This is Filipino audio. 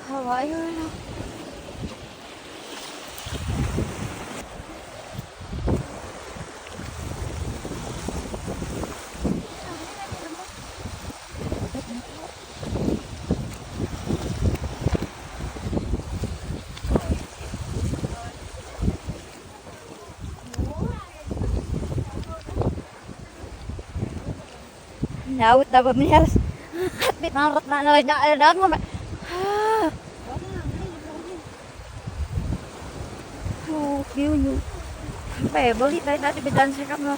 Hawaii na. Naut na ba niya? Pinarot na na mo. Oh, yun. Pe, balik tayo dati bidansa ka mo.